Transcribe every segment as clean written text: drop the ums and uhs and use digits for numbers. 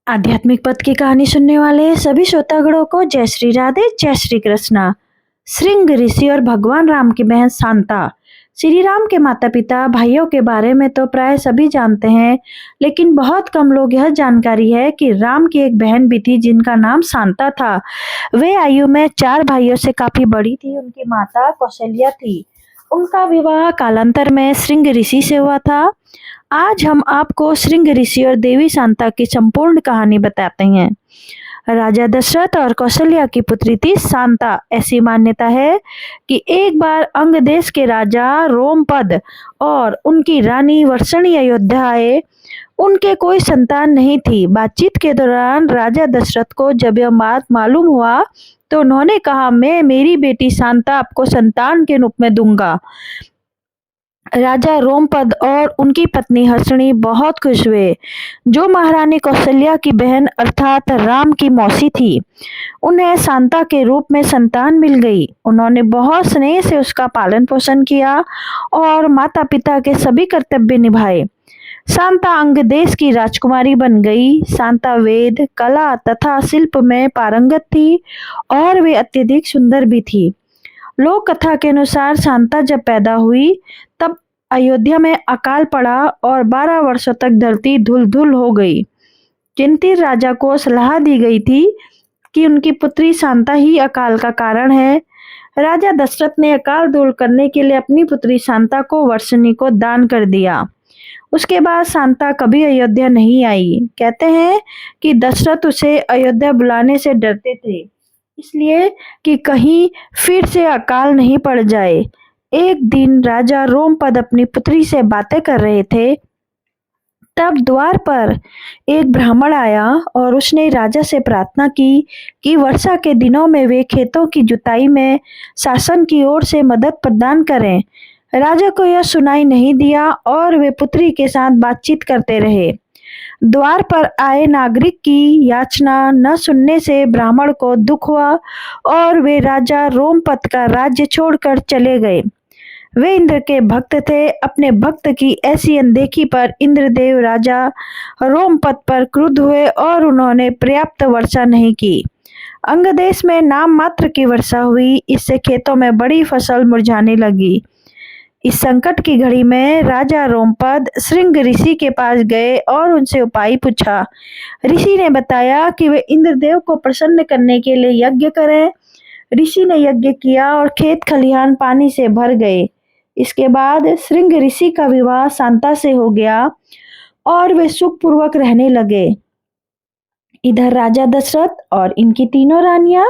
आध्यात्मिक पथ की कहानी सुनने वाले सभी श्रोतागणों को जय श्री राधे, जय श्री कृष्णा। श्रृंग ऋषि और भगवान राम की बहन शांता। श्री राम के माता पिता भाइयों के बारे में तो प्राय सभी जानते हैं, लेकिन बहुत कम लोग यह जानकारी है कि राम की एक बहन भी थी जिनका नाम शांता था। वे आयु में 4 भाइयों से काफी बड़ी थी। उनकी माता कौशल्या थी। उनका विवाह कालांतर में श्रृंग ऋषि से हुआ था। आज हम आपको श्रृंग ऋषि और देवी शांता की संपूर्ण कहानी बताते हैं। राजा दशरथ और कौशल्या की पुत्री थी शांता। ऐसी मान्यता है कि एक बार अंग देश के राजा रोमपद और उनकी रानी वर्षणी अयोध्या आए। उनके कोई संतान नहीं थी। बातचीत के दौरान राजा दशरथ को जब यह बात मालूम हुआ तो उन्होंने कहा, मैं मेरी बेटी शांता आपको संतान के रूप में दूंगा। राजा रोमपद और उनकी पत्नी हर्षणी बहुत खुश हुए, जो महारानी कौशल्या की बहन अर्थात राम की मौसी थी। उन्हें शांता के रूप में संतान मिल गई। उन्होंने बहुत स्नेह से उसका पालन पोषण किया और माता पिता के सभी कर्तव्य निभाए। शांता अंग देश की राजकुमारी बन गई। शांता वेद, कला तथा शिल्प में पारंगत थी और वे अत्यधिक सुंदर भी थी। लोक कथा के अनुसार शांता जब पैदा हुई तब अयोध्या में अकाल पड़ा और 12 वर्षों तक धरती धुल-धुल हो गई। चिंतित राजा को सलाह दी गई थी कि उनकी पुत्री शांता ही अकाल का कारण है। राजा दशरथ ने अकाल दूर करने के लिए अपनी पुत्री शांता को वर्षणी को दान कर दिया। उसके बाद शांता कभी अयोध्या नहीं आई। कहते हैं कि दशरथ उसे अयोध्या बुलाने से डरते थे, इसलिए कि कहीं फिर से अकाल नहीं पड़ जाए। एक दिन राजा रोमपद अपनी पुत्री से बातें कर रहे थे, तब द्वार पर एक ब्राह्मण आया और उसने राजा से प्रार्थना की कि वर्षा के दिनों में वे खेतों की जुताई में शासन की ओर से मदद प्रदान करें। राजा को यह सुनाई नहीं दिया और वे पुत्री के साथ बातचीत करते रहे। द्वार पर आए नागरिक की याचना न सुनने से ब्राह्मण को दुख हुआ और वे राजा रोमपद का राज्य छोड़कर चले गए। वे इंद्र के भक्त थे। अपने भक्त की ऐसी अनदेखी पर इंद्रदेव राजा रोमपद पर क्रुद्ध हुए और उन्होंने पर्याप्त वर्षा नहीं की। अंग देश में नाम मात्र की वर्षा हुई। इससे खेतों में बड़ी फसल मुरझाने लगी। इस संकट की घड़ी में राजा रोमपद श्रृंग ऋषि के पास गए और उनसे उपाय पूछा। ऋषि ने बताया कि वे इंद्रदेव को प्रसन्न करने के लिए यज्ञ करें। ऋषि ने यज्ञ किया और खेत खलिहान पानी से भर गए। इसके बाद श्रृंग ऋषि का विवाह शांता से हो गया और वे सुखपूर्वक रहने लगे। इधर राजा दशरथ और इनकी तीनों रानियां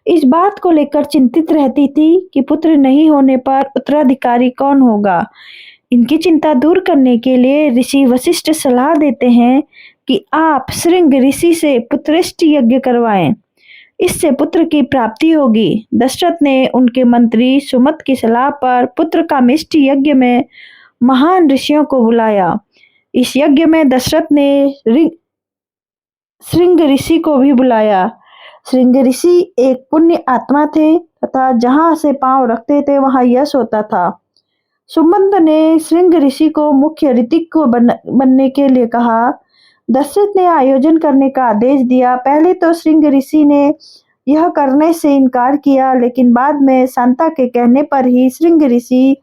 इस बात को लेकर चिंतित रहती थी कि पुत्र नहीं होने पर उत्तराधिकारी कौन होगा। इनकी चिंता दूर करने के लिए ऋषि वशिष्ठ सलाह देते हैं कि आप श्रृंग ऋषि से पुत्रेष्टि यज्ञ करवाएं, इससे पुत्र की प्राप्ति होगी। दशरथ ने उनके मंत्री सुमंत की सलाह पर पुत्र का मिष्टि यज्ञ में महान ऋषियों को बुलाया। इस यज्ञ में दशरथ ने श्रृंग ऋषि को भी बुलाया। श्रृंग ऋषि एक पुण्य आत्मा थे तथा जहां से पांव रखते थे वहां यश होता था। सुमंत ने श्रृंग ऋषि को मुख्य ऋतिक को बनने के लिए कहा। दशरथ ने आयोजन करने का आदेश दिया। पहले तो श्रृंग ऋषि ने यह करने से इनकार किया, लेकिन बाद में शांता के कहने पर ही श्रृंग ऋषि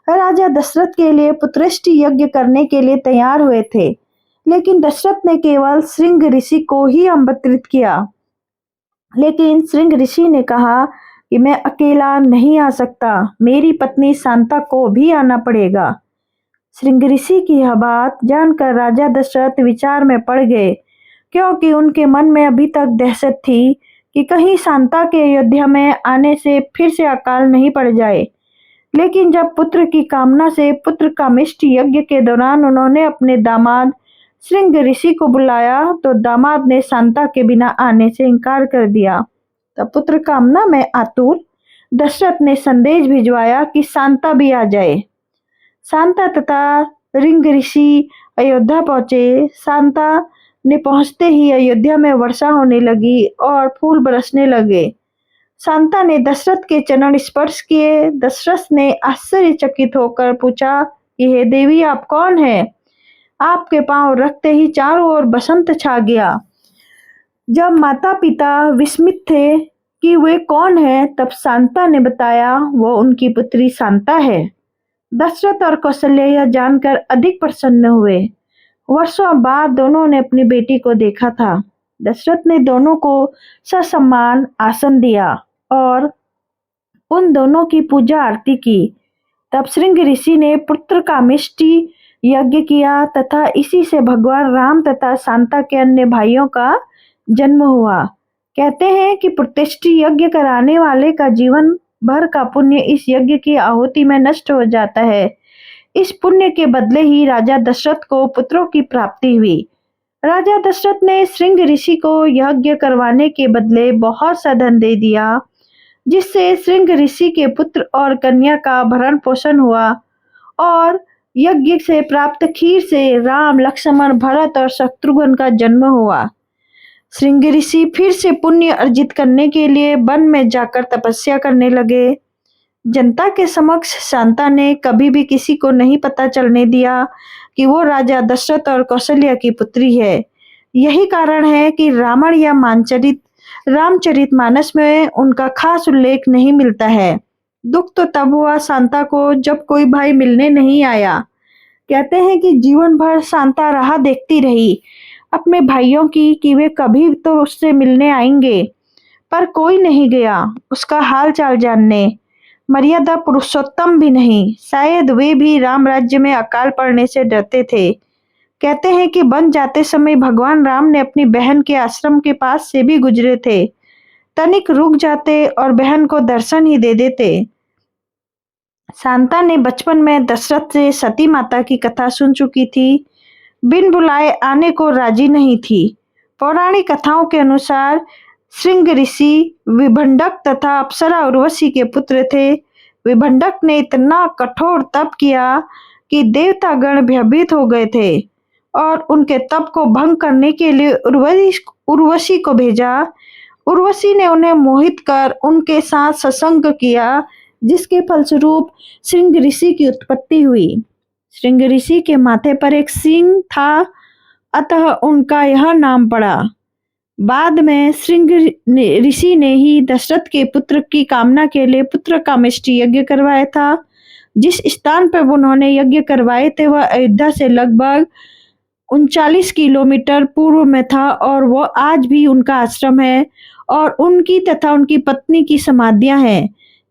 राजा दशरथ के लिए पुत्रेष्टि यज्ञ करने के लिए तैयार हुए थे। लेकिन दशरथ ने केवल श्रृंग ऋषि को ही आमंत्रित किया। लेकिन श्रृंग ऋषि ने कहा कि मैं अकेला नहीं आ सकता, मेरी पत्नी शांता को भी आना पड़ेगा। श्रृंग ऋषि की यह बात जानकर राजा दशरथ विचार में पड़ गए, क्योंकि उनके मन में अभी तक दहशत थी कि कहीं शांता के अयोध्या में आने से फिर से अकाल नहीं पड़ जाए। लेकिन जब पुत्र की कामना से पुत्र का मिष्टि यज्ञ के दौरान उन्होंने अपने दामाद श्रृंग ऋषि को बुलाया तो दामाद ने शांता के बिना आने से इनकार कर दिया। तब पुत्र कामना में आतुर दशरथ ने संदेश भिजवाया कि शांता भी आ जाए। शांता तथा श्रृंग ऋषि अयोध्या पहुंचे। शांता ने पहुंचते ही अयोध्या में वर्षा होने लगी और फूल बरसने लगे। शांता ने दशरथ के चरण स्पर्श किए। दशरथ ने आश्चर्यचकित होकर पूछा कि हे देवी, आप कौन हैं? आपके पांव रखते ही चारों ओर बसंत छा गया। जब माता पिता विस्मित थे कि वे कौन है, तब शांता ने बताया वो उनकी पुत्री शांता है। दशरथ और कौशल्या यह जानकर अधिक प्रसन्न हुए। वर्षों बाद दोनों ने अपनी बेटी को देखा था। दशरथ ने दोनों को ससम्मान आसन दिया और उन दोनों की पूजा आरती की। तब श्रृंग ऋषि ने पुत्र कामेष्टि यज्ञ किया तथा इसी से भगवान राम तथा शांता के अन्य भाइयों का जन्म हुआ। कहते हैं कि प्रतिष्ठि यज्ञ कराने वाले का जीवन भर का पुण्य इस यज्ञ की आहुति में नष्ट हो जाता है। इस पुण्य के बदले ही राजा दशरथ को पुत्रों की प्राप्ति हुई। राजा दशरथ ने श्रृंग ऋषि को यज्ञ करवाने के बदले बहुत सा धन दे दिया, जिससे श्रृंग ऋषि के पुत्र और कन्या का भरण पोषण हुआ और यज्ञ से प्राप्त खीर से राम, लक्ष्मण, भरत और शत्रुघ्न का जन्म हुआ। श्रृंग ऋषि फिर से पुण्य अर्जित करने के लिए वन में जाकर तपस्या करने लगे। जनता के समक्ष शांता ने कभी भी किसी को नहीं पता चलने दिया कि वो राजा दशरथ और कौशल्या की पुत्री है। यही कारण है कि रामायण या रामचरितमानस में उनका खास उल्लेख नहीं मिलता है। दुख तो तब हुआ शांता को जब कोई भाई मिलने नहीं आया। कहते हैं कि जीवन भर शांता राह देखती रही अपने भाइयों की कि वे कभी तो उससे मिलने आएंगे, पर कोई नहीं गया उसका हाल चाल जानने। मर्यादा पुरुषोत्तम भी नहीं, शायद वे भी राम राज्य में अकाल पड़ने से डरते थे। कहते हैं कि वन जाते समय भगवान राम ने अपनी बहन के आश्रम के पास से भी गुजरे थे। तनिक रुक जाते और बहन को दर्शन ही दे देते। शांता ने बचपन में दशरथ से सती माता की कथा सुन चुकी थी, बिन बुलाए आने को राजी नहीं थी। पौराणिक कथाओं के अनुसार श्रृंग ऋषि विभंडक तथा अप्सरा उर्वशी के पुत्र थे। विभंडक ने इतना कठोर तप किया कि देवतागण भयभीत हो गए थे और उनके तप को भंग करने के लिए उर्वशी को भेजा। उर्वशी ने उन्हें मोहित कर उनके साथ सत्संग किया, जिसके फलस्वरूप श्रृंग ऋषि की उत्पत्ति हुई। श्रृंग ऋषि के माथे पर एक सिंह था, अतः उनका यह नाम पड़ा। बाद में श्रृंग ऋषि ने ही दशरथ के पुत्र की कामना के लिए पुत्र कामेष्टि यज्ञ करवाया था। जिस स्थान पर उन्होंने यज्ञ करवाए थे वह अयोध्या से लगभग 39 किलोमीटर पूर्व में था और वो आज भी उनका आश्रम है और उनकी तथा उनकी पत्नी की समाधियां हैं।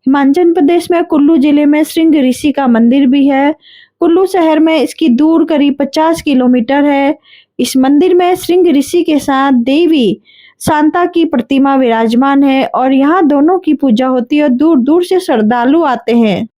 हिमाचल प्रदेश में कुल्लू जिले में श्रृंग ऋषि का मंदिर भी है। कुल्लू शहर में इसकी दूर करीब 50 किलोमीटर है। इस मंदिर में श्रृंग ऋषि के साथ देवी शांता की प्रतिमा विराजमान है और यहाँ दोनों की पूजा होती है और दूर दूर से श्रद्धालु आते हैं।